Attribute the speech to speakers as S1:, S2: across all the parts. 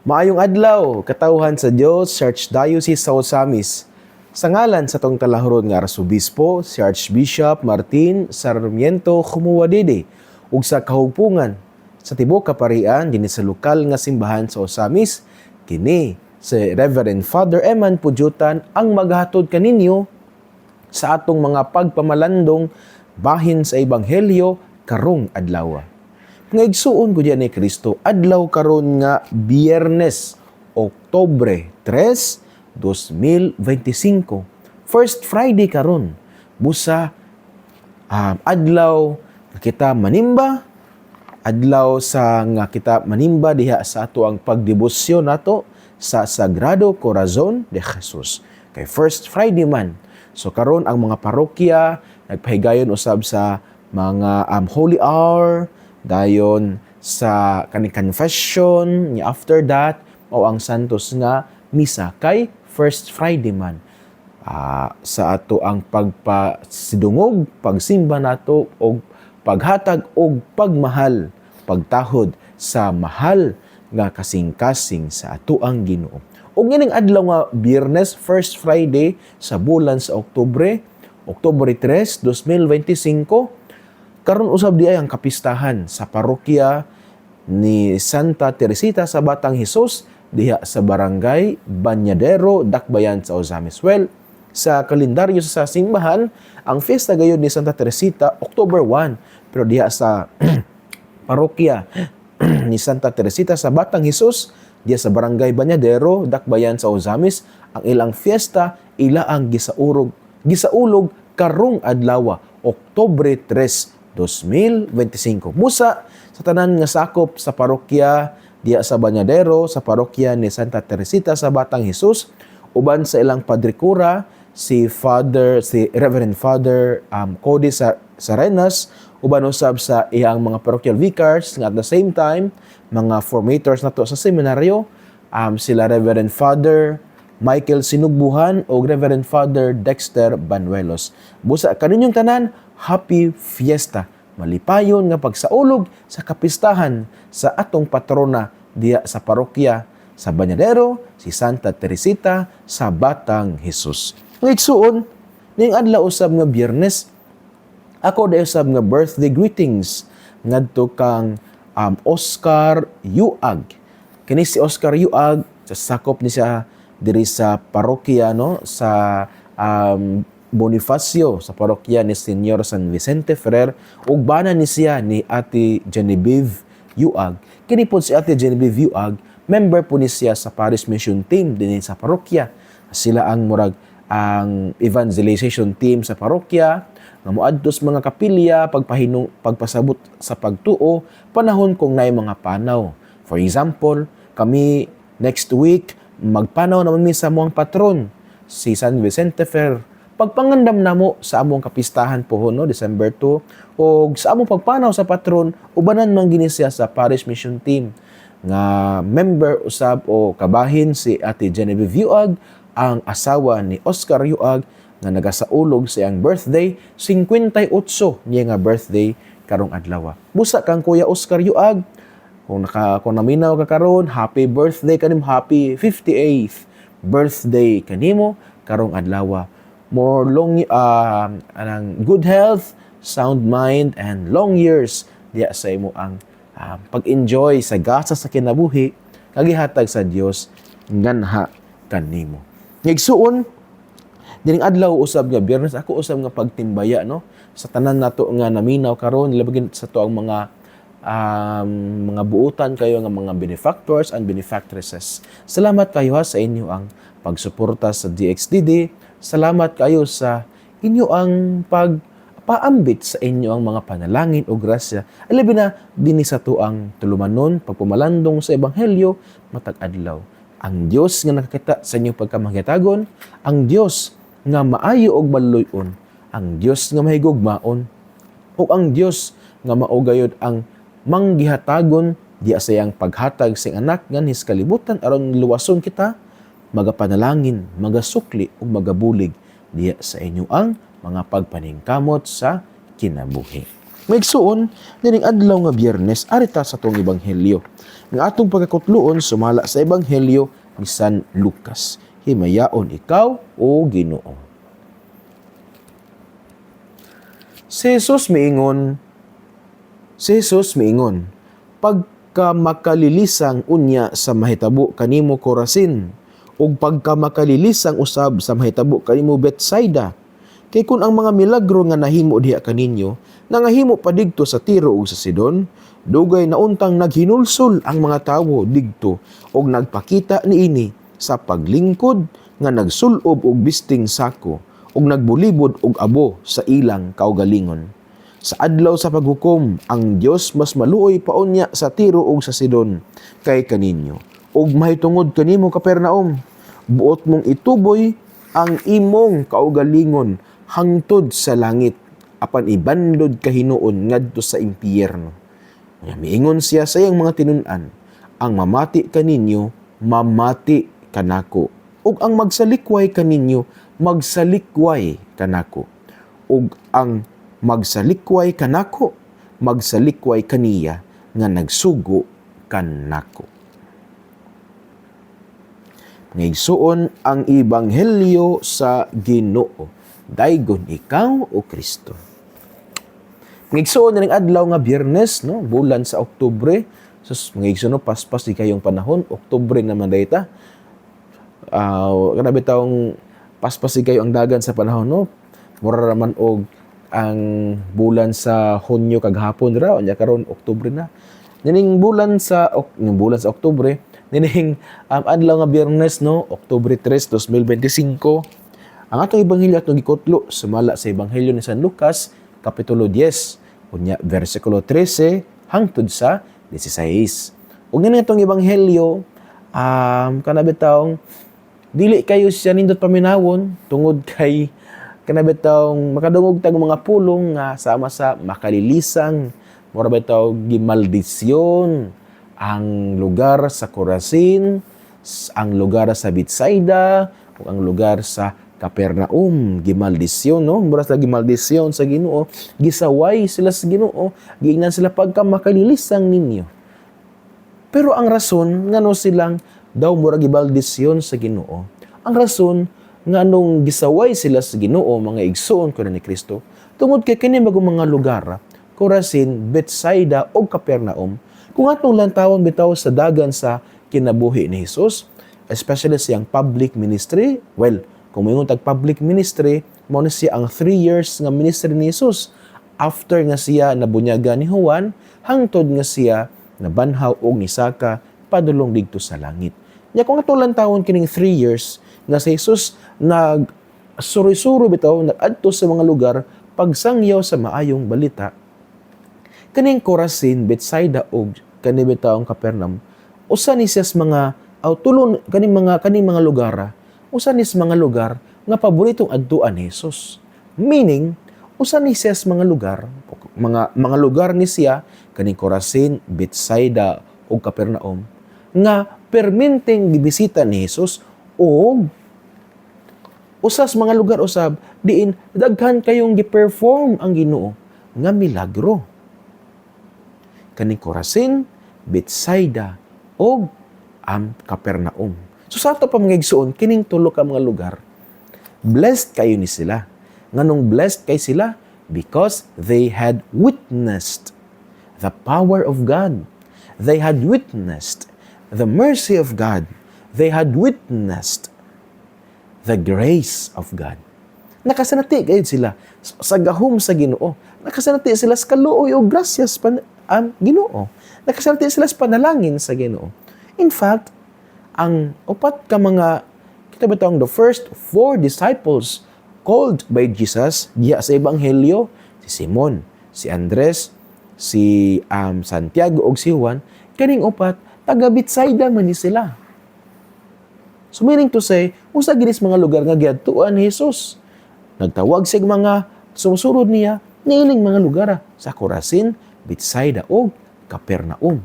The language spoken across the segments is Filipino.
S1: Maayong adlaw, katawhan sa Dios, Archdiocese sa Osamis. Sa ngalan sa tong kalahuron nga Arsobispo, si Archbishop Martin Sarmiento Khumuwadede, ug sa kahugpungan sa tibuok kaparian dinhi sa lokal nga simbahan sa Osamis, kini si Reverend Father Eman Pudyutan ang maghatod kaninyo sa atong mga pagpamalandong bahin sa Ebanghelyo karong adlaw. Nga igsuon ko diyan ni Kristo, adlaw karon nga Biyernes, Oktubre 3, 2025. First Friday karon. Busa adlaw kita manimba, adlaw sa nga kita manimba diha sa ato ang pagdebosyon nato sa Sagrado Corazon de Jesus. Kay First Friday man. So karon ang mga parokya nagpahigayon usab sa mga Holy Hour, dayon sa kaning confession, after that, o ang santos nga misa kay First Friday man. Sa ato ang pagpasidungog, pagsimba nato, o paghatag, o pagmahal, pagtahod sa mahal nga kasing-kasing sa ato ang Ginoo. O nganing adlaw nga Biyernes, First Friday sa bulan sa Oktubre, Oktubre 3, 2025, karon usab di ay ang kapistahan sa parokya ni Santa Teresita sa Batang Hesus diha sa Barangay Banyadero, Dakbayan sa Osamis. Well, sa kalendaryo sa simbahan, ang fiesta gayon ni Santa Teresita October 1, pero diha sa parokya ni Santa Teresita sa Batang Hesus diha sa Barangay Banyadero, Dakbayan sa Osamis, ang ilang fiesta ila ang gisaulog karong adlaw, Oktubre 3, 2025. Musa sa tanan nga sakop sa parokya diya sa Banyadero, sa parokya ni Santa Teresita sa Batang Hesus, uban sa ilang padrikura si Reverend Father Cody Sarenas, uban usab sa iyang mga parochial vicars nga at the same time mga formators nato sa seminaryo, sila Reverend Father Michael Sinugbuhan o Reverend Father Dexter Banuelos. Busa kaninyong tanan, Happy Fiesta! Malipayon nga pagsaulog sa kapistahan sa atong patrona diya sa parokya sa Banyadero, si Santa Teresita sa Batang Hesus. Ngigsuon, ning adlaw usab nga Biyernes, ako dayon usab nga birthday greetings ngadto kang Oscar Yuag. Kini si Oscar Yuag, sakop ni siya diri sa parokya sa Bonifacio sa parokya ni Senyor San Vicente Ferrer, ug bana ni siya ni Ate Genevieve Yuag. Kini po si Ate Genevieve Yuag, member po ni siya sa Parish Mission Team din sa parokya. Sila ang ang evangelization team sa parokya nga moadto sa mga kapilya pagpasabot sa pagtuo panahon kung naay mga panaw. For example, kami next week magpanaw naman mi sa among patron si San Vicente Ferrer. Pagpangandam namo sa among kapistahan po December 2, o sa among pagpanaw sa patron, ubanan man gini siya sa Parish Mission Team nga member usab o kabahin si Ate Genevieve Yuag, ang asawa ni Oscar Yuag nga nagasaulog sa iyang birthday, 58 niya nga birthday karong adlaw. Busa kang Kuya Oscar Yuag, kung naminaw ka karon, happy birthday kanim, happy 58th birthday kanimo karong adlaw. More good health, sound mind, and long years diya sa imo ang pag-enjoy sa gasa sa kinabuhi kagihatag sa Dios nganha kanimo. Ngigsuon, dining adlaw usab nga Biyernes, ako usab nga pagtimbaya sa tanan nato nga naminaw karon, labagin sa to ang mga buutan kayo nga mga benefactors and benefactresses. Salamat kayo sa inyo ang pagsuporta sa DXDD. Salamat kayo sa inyo ang pagpaambit sa inyo ang mga panalangin o grasya. Alabi na din sa to ang tulumanon, pagpumalandong sa Ebanghelyo, matag adlaw. Ang Dios nga nakakita sa inyong pagkamahitagon, ang Dios nga maayo og baluyon, ang Dios nga mahigugmaon, o ang Dios nga maugayod ang manggihatagon diya sa iyang paghatag sing anak ngan his kalibutan aron luwason kita, magapanalangin, magasukli ug magabulig diya sa inyo ang mga pagpaningkamot sa kinabuhi. Maigsuon, dining adlaw nga Biyernes, arita sa tong ebanghelyo. Ng atong pagkakutluon, sumala sa ebanghelyo ni San Lucas. Himayaon ikaw, o Ginoo. Si Jesus miingon, pagka makalilisang unya sa mahitabo kanimo Corazin, ug pagka makalilisang usab sa mahitabo kanimo Bethsaida, kay kun ang mga milagro nga nahimo diha kaninyo, nangahimo pa digto sa Tiro ug sa Sidon, dugay nauntang naghinulsol ang mga tawo digto ug nagpakita niini sa paglingkod nga nagsulob og bisting sako ug nagbulibod og abo sa ilang kaugalingon. Sa adlaw sa paghukom, ang Dios mas maluoy paunya sa Tiro ug sa Sidon kay kaninyo. Ug mahitungod kanimo Kapernaum, buot mong ituboy ang imong kaugalingon hangtod sa langit, apan ibandod kahinuon ngadto sa impyerno. Miingon siya sa iyang mga tinun-an, ang mamati kaninyo, mamati kanako. Ug ang magsalikway kaninyo, magsalikway kanako. Ug ang magsalikway kanako, magsalikway kaniya nga nagsugo kanako. Ngaigsuon ang ebanghelyo sa Ginoo. Daygon ikaw, o Kristo. Ngaigsuon na ng adlaw nga Biyernes, no? Bulan sa Oktubre. Sus, ngaigsuon, no? Paspas di kayong panahon. Oktubre naman dayta. Kanabi taong paspas di kayo ang dagan sa panahon, no? Mura raman og ang bulan sa Hunyo kaghapon ra, unya karon Oktubre na. Nining bulan sa Oktubre, nining adlaw nga Biyernes, no? Oktubre 3, 2025. Ang atong ebanghelyo atong gikutlo sumala sa ebanghelyo ni San Lucas kapitulo 10 unya bersikulo 13 hangtod sa 16. Ug ngani atong ebanghelyo kanabitawng dili kayo siya nindot paminawon tungod kay kanabitawng makadungog tag mga pulong nga sama sa makalilisang mura bitaw gimaldisyon ang lugar sa Corazin, ang lugar sa Bethsaida, ug ang lugar sa Kapernaum, gimaldisyon, no? Mura sa gimaldisyon sa Ginoo, gisaway sila sa Ginoo, giingnan sila pagka makalilisang ninyo. Pero ang rason ngano silang daw mura gimaldisyon sa Ginoo, ang rason nganong gisaway sila sa Ginoo mga igsoon ko ni Kristo, tungod kay kini mga lugar, Corazin, Bethsaida o Kapernaum, kung atong lantawon bitaw sa dagan sa kinabuhi ni Jesus, especially siyang public ministry, well, kung mayroon tag-public ministry, mao na siya ang 3 years nga ministry ni Jesus. After nga siya nabunyaga ni Juan, hangtod nga siya nabanhaw og nisaka padulong digto sa langit. Nya kung atulan taon kining 3 years nga si Jesus suri-suro bitaw nag-adto sa mga lugar pagsangyaw sa maayong balita. Kaning Corazin, Bethsaida og kani bitaw ang Capernaum, usa ni siya mga tulon kaning mga lugar. Usa ni mga lugar nga paboritong adtuan ni Jesus. Meaning, usa ni siya mga lugar, mga lugar ni siya kaning Corazin, Bethsaida ug Capernaum nga permenteng gibisita ni Jesus o usas mga lugar usab diin daghan kayong gi-perform ang Ginoo nga milagro. Kaning Corazin, Bethsaida ug Capernaum. So sa ato pa mga igsuon, kining tulo ka mga lugar, blessed kayo ni sila. Nganong blessed kay sila? Because they had witnessed the power of God. They had witnessed the mercy of God. They had witnessed the grace of God. Nakasanati kayo sila sa gahom sa Ginoo. Nakasanati sila sa kaluoy o grasyas Ginoo. Nakasanati sila sa panalangin sa Ginoo. In fact, ang upat ka mga, kita ba the first 4 disciples called by Jesus diya sa Ebanghelyo, si Simon, si Andres, si Santiago o si Juan, kaning upat, taga Bethsaida man ni sila. So meaning to say, usa ginis mga lugar nga giadtuan ni Jesus. Nagtawag sig mga sumusunod niya, niining mga lugar sa Corazin, Bethsaida o Capernaum.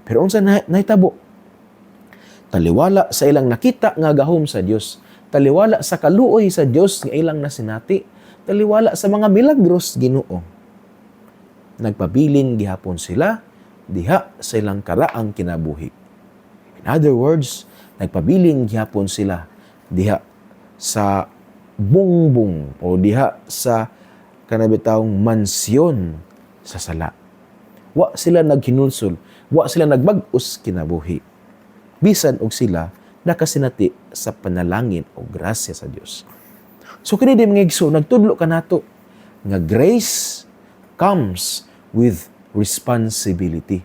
S1: Pero unsa nahitabo? Taliwala sa ilang nakita nga gahom sa Dios. Taliwala sa kaluoy sa Dios nga ilang nasinati. Taliwala sa mga milagros Ginoo. nagpabilin gihapon sila diha sa ilang karaang kinabuhi. In other words, nagpabilin gihapon sila diha sa bungbong o diha sa kanabitawong mansyon sa sala. Wa sila naghinulsol, wa sila nagbag-os kinabuhi. Bisan og sila nakasinati sa panalangin o grasya sa Dios. So kini di mga igsoon, nagtudlo ka nato nga grace comes with responsibility.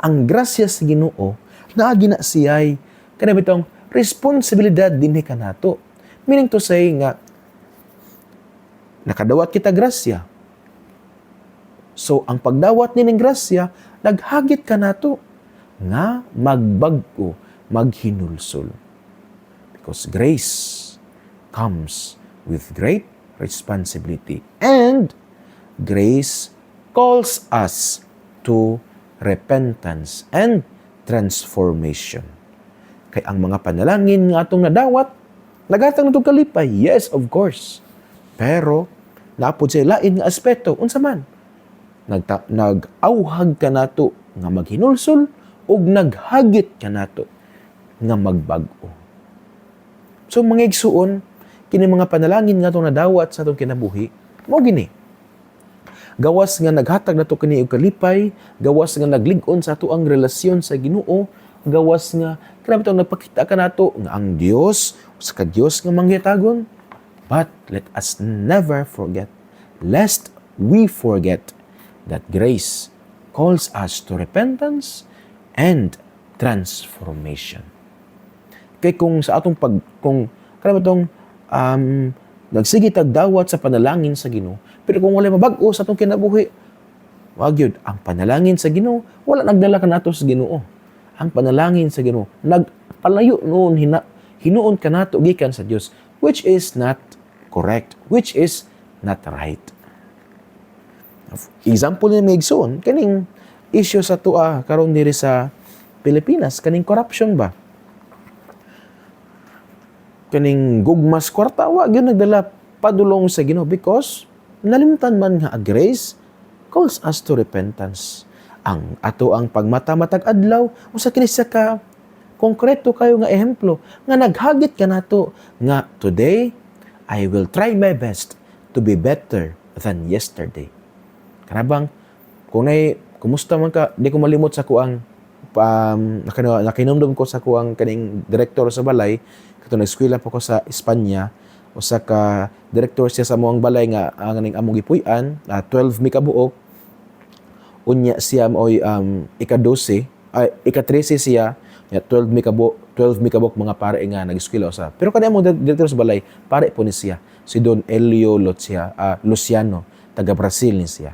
S1: Ang grasya sa Ginoo naagi na siya'y kanabitong responsibilidad dinhi kanato. Meaning to say nga nakadawat kita grasya. So ang pagdawat nining grasya naghagit kanato nga magbag-o, maghinulsol. Because grace comes with great responsibility. And grace calls us to repentance and transformation. Kay ang mga panalangin nga atong nadawat, nagatang natong kalipay. Yes, of course. Pero, naapod sa lain nga aspeto. Unsa man? Nag-auhag ka nato nga maghinulsol o naghagit ka nato nga magbag-o. So, mga igsuon, kini mga panalangin nga itong nadawat sa itong kinabuhi, mo gini. Gawas nga naghatag na ito kini og kalipay, gawas nga naglig-on sa ato ang relasyon sa Ginoo, gawas nga grabe itong nagpakita ka nato nga ang Dios, sa ka-Dios nga mangyatagon. But let us never forget, lest we forget that grace calls us to repentance and transformation. Kay kung sa atong kung grabe itong nagsige tagdawat sa panalangin sa Ginoo, pero kung wala mabag-o sa atong kinabuhi, wag yun, ang panalangin sa Ginoo wala nagdala kanato sa Ginoo. Ang panalangin sa Ginoo nagpalayo noon hinuon kanato gikan sa Dios, which is not correct, which is not right. Example ni Megson, kaning issue sa tua karon diri sa Pilipinas, kaning corruption ba? Kaning gugmas kwarta, wag yun nagdala padulong sa Ginoo because nalimtan man nga grace calls us to repentance. Ang ato ang pagmata-matag adlaw usa kini sa ka konkreto kayo nga ehemplo nga naghagit ka nato nga today I will try my best to be better than yesterday. Karabang kung kumusta man ka, di ko malimot sa kuang nakinumdum ko sa kuang kaning direktor sa balay kato nag-eskwela pa ko sa Espanya usa ka direktor siya sa moang balay nga ang among gipuy-an 12 mi kabuok unya siya moy ika-12 ika-13 siya 12 mi kabuk mga pare nga nag-eskwela sa pero kani among direktor sa balay pare po ni siya si Don Elio Luciano taga Brazil ni siya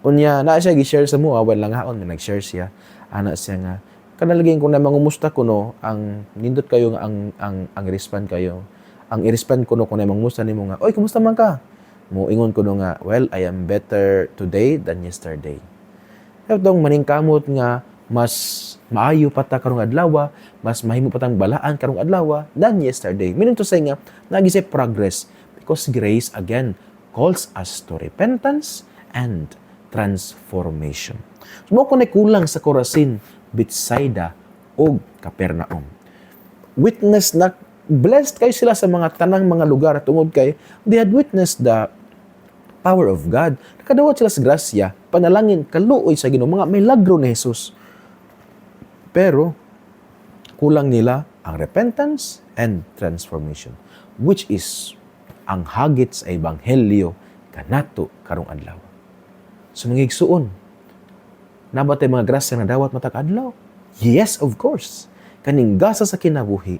S1: unya naa siya gi-share sa mo awan lang haon nag-share siya ana siya nga kanalaging kung na mangumusta ko no ang nindot kayo nga ang respond kayo ang i-respond ko no kung na mangumusta nimo nga oy kumusta man ka mo ingon ko no nga well I am better today than yesterday. Itong maningkamot nga mas maayo pa ta karong adlaw, mas mahimo pa tang balaan karong adlaw than yesterday. Meaning to say nga nagisip progress because grace again calls us to repentance and transformation. Sumo ko kulang sa Corazin, Bethsaida o Capernaum. Witness na blessed kayo sila sa mga tanang mga lugar tungod kay they had witnessed the power of God. Nakadawat sila sa grasya, panalangin, kaluoy sa Ginoo, mga milagro ni Jesus. Pero, kulang nila ang repentance and transformation, which is ang hagit sa Ebanghelyo kanato karong adlaw. So, mga igsuon, nabatay mga grasya na dawat matag adlaw? Yes, of course. Kaning gasa sa kinabuhi,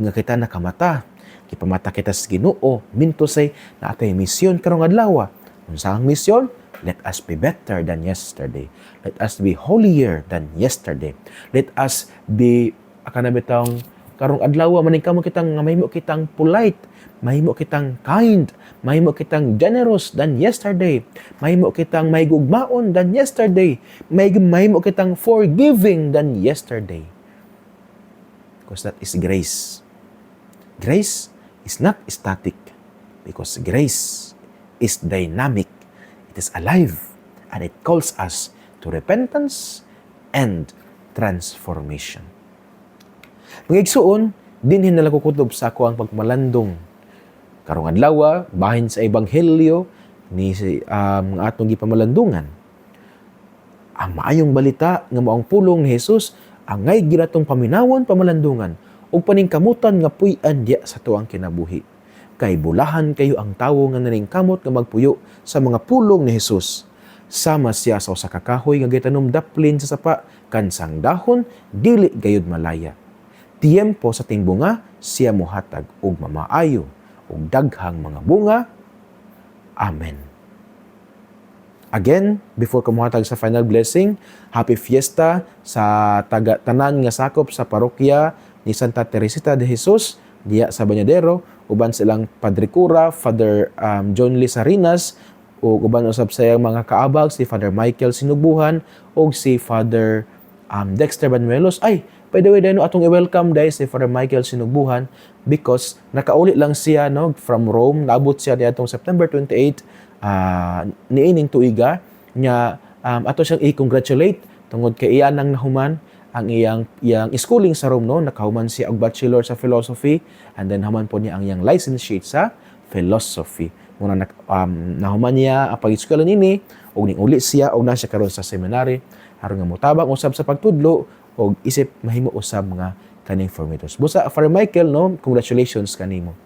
S1: nga kita nakamata, ipamata kita sa Ginoo, minto say na atay misyon karong adlaw. Unsa ang misyon? Let us be better than yesterday. Let us be holier than yesterday. Let us be akanabitang karong adlaw maningkamo kitang mahimo kitang polite, mahimo kitang kind, mahimo kitang generous than yesterday. Mahimo kitang maygugmaon than yesterday. Mahimo kitang forgiving than yesterday. Because that is grace. Grace is not static because grace is dynamic. It is alive and it calls us to repentance and transformation. Mga igsuon, dinhin na kukutob sa ako ang pagmalandong. Karong adlaw, bahin sa ebanghelyo ni atong gipamalandungan. Ang maayong balita nga maong pulong ni Jesus ang ngay ginatong paminawon pamalandungan ug paningkamutan nga puy-an diya sa tuang kinabuhi. Kay bulahan kayo ang tawo nga naningkamot nga magpuyo sa mga pulong ni Jesus. Sama siya sa usa ka kahoy nga gitanom daplin sa sapa kansang dahon dili gayud malaya. Tiempo sa ting bunga siya mohatag og mamaayo og daghang mga bunga. Amen. Again, before kumuhatag sa final blessing, happy fiesta sa tanan nga sakop sa parokya ni Santa Teresita de Jesus diya sa Bañadero, uban silang Padre Cura, Father John Lisarinas, o uban usab sayang mga kaabag si Father Michael Sinubuhan o si Father Dexter Banuelos. Ay, by the way, dahil atong i-welcome dahil si Father Michael Sinubuhan because nakaulit lang siya from Rome, naabot siya niya atong September 28 niining tuiga niya ato siyang i-congratulate tungod kay iya nang nahuman ang iyang schooling sa Rome, nakahuman siya og bachelor sa philosophy and then human po niya ang iyang licentiate sa philosophy. Muna nahuman niya ang pag-eskwela nini og ning uli siya og na siya karon sa seminary aron nga motabang usab sa pagtudlo og isip mahimo usab nga kaning formators. Busa Father Michael, congratulations kanimo.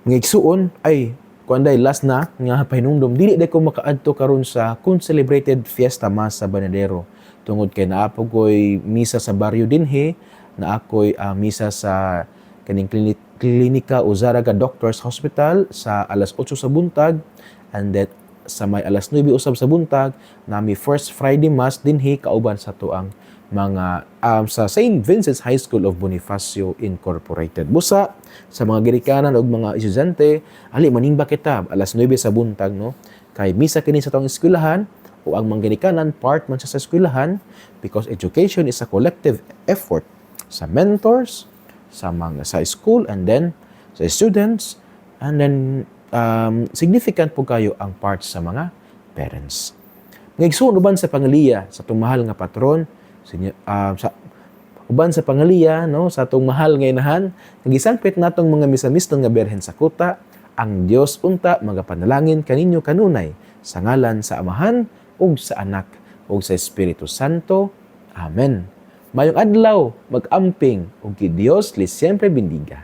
S1: Mga igsuon ay kuanday last na nga pahinumdom dili day ko makaadto karon sa celebrated fiesta mass sa Bañadero tungod kay naapog ko'y misa sa baryo dinhi, na ako'y misa sa kaning klinika Uzaraga Doctors Hospital sa alas 8 sa buntag, and then sa may alas 9 usab sa buntag nami first Friday mass dinhi kauban sa tuang mga sa St. Vincent's High School of Bonifacio Incorporated. Busa sa mga girikanan og mga estudyante, ali manimba kita alas 9 sa buntag kay misa kini sa tuang eskwelahan o ang mga ginikanan part man sa eskwelahan because education is a collective effort sa mentors, sa school, and then sa students, and then significant po kayo ang part sa mga parents. Ngayson uban sa pangaliya sa itong mahal nga patron, uban sa pangaliya sa itong mahal nga inahan, nagisangpit natong mga misamistong nga berhen sa kuta, ang Dios unta magapanalangin kaninyo kanunay sa ngalan sa Amahan ug sa Anak ug sa Espiritu Santo. Amen. Mayong adlaw, mag-amping ug ki Dios li siempre bendiga.